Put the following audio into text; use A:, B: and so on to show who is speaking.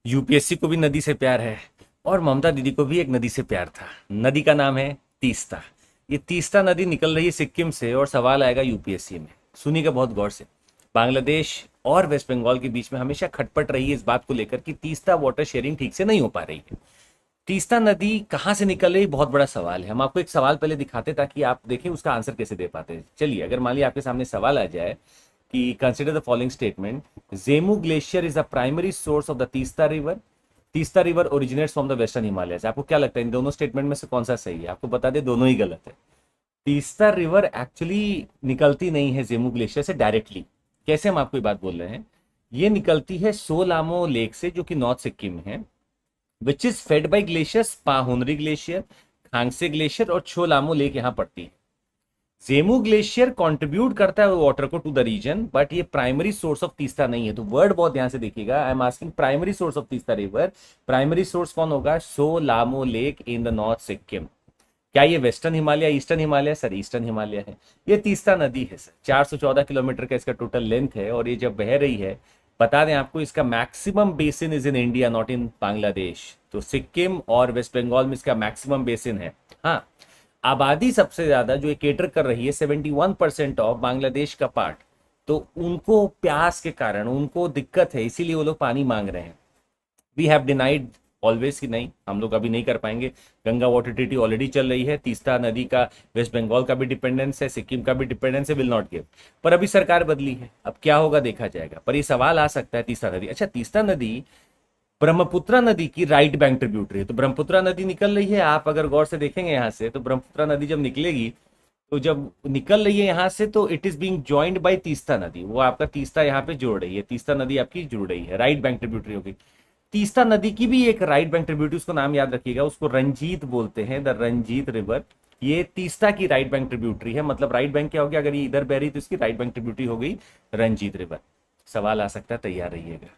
A: UPSC को भी नदी से प्यार है और ममता दीदी को भी एक नदी से प्यार था। नदी का नाम है तीस्ता। ये तीस्ता नदी निकल रही है सिक्किम से और सवाल आएगा यूपीएससी में। सुनिएगा बहुत गौर से। बांग्लादेश और वेस्ट बंगाल के बीच में हमेशा खटपट रही है इस बात को लेकर कि तीस्ता वाटर शेयरिंग ठीक से नहीं हो पा रही है। तीस्ता नदी कहाँ से निकल रही, बहुत बड़ा सवाल है। हम आपको एक सवाल पहले दिखाते ताकि आप देखें उसका आंसर कैसे दे पाते हैं। चलिए, अगर मान लिया आपके सामने सवाल आ जाए कि consider the following statement, Zemu glacier is the primary source of the Teesta river. Teesta river originates from the western Himalayas. आपको क्या लगता है इन दोनों स्टेटमेंट में से कौन सा सही है? आपको बता दें दोनों ही गलत है। तीस्ता रिवर एक्चुअली निकलती नहीं है जेमू ग्लेशियर से डायरेक्टली। कैसे हम आपको ये बात बोल रहे हैं? ये निकलती है सोलामो लेक से जो कि नॉर्थ सिक्किम में है, which is fed by glaciers Pahunri glacier, Khangse glacier और छोलामो लेक यहाँ पड़ती है। जेमू ग्लेशियर कंट्रीब्यूट करता है वाटर को टू द रीजन, बट ये प्राइमरी सोर्स ऑफ तीस्ता नहीं है। तो वर्ड बहुत ध्यान से देखिएगा। I am asking primary source of Teesta river. Primary source कौन होगा? Cholamu lake in the north Sikkim. क्या ये western Himalaya, eastern Himalaya? Sir eastern Himalaya है। ये तीस्ता नदी है सर, 414 किलोमीटर का इसका टोटल लेंथ है। और ये जब बह रही है, बता दें आपको, इसका maximum basin is in India, not in Bangladesh. तो सिक्किम और वेस्ट बंगाल में इसका मैक्सिमम बेसिन है। हाँ, आबादी सबसे ज्यादा जो केटर कर रही है 71% ऑफ बांग्लादेश का पार्ट। तो उनको प्यास के कारण उनको दिक्कत है, इसीलिए वो लोग पानी मांग रहे हैं। वी हैव डिनाइड ऑलवेज कि नहीं, हम लोग अभी नहीं कर पाएंगे। गंगा वाटर ट्रीटी ऑलरेडी चल रही है। तीस्ता नदी का वेस्ट बंगाल का भी डिपेंडेंस है, सिक्किम का भी डिपेंडेंस है, विल नॉट गिव। पर अभी सरकार बदली है, अब क्या होगा देखा जाएगा। पर ये सवाल आ सकता है तीस्ता नदी, अच्छा तीस्ता नदी ब्रह्मपुत्रा नदी की राइट बैंक ट्रिब्यूटरी है। तो ब्रह्मपुत्रा नदी निकल रही है, आप अगर गौर से देखेंगे यहाँ से, तो ब्रह्मपुत्रा नदी जब निकलेगी, तो जब निकल रही है यहाँ से, तो it is being joined by Teesta नदी। वो आपका तीस्ता यहाँ पे जोड़ रही है, तीस्ता नदी आपकी जुड़ रही है, राइट बैंक ट्रिब्यूटरी होगी। तीस्ता नदी की भी एक राइट बैंक ट्रिब्यूटरी, उसको नाम याद रखिएगा, उसको रंजीत बोलते हैं, द रंजीत रिवर। ये तीस्ता की राइट बैंक ट्रिब्यूटरी है। मतलब राइट बैंक क्या हो गया? अगर ये इधर बह रही तो इसकी राइट बैंक ट्रिब्यूटरी हो गई रंजीत रिवर। सवाल आ सकता है, तैयार रहिएगा।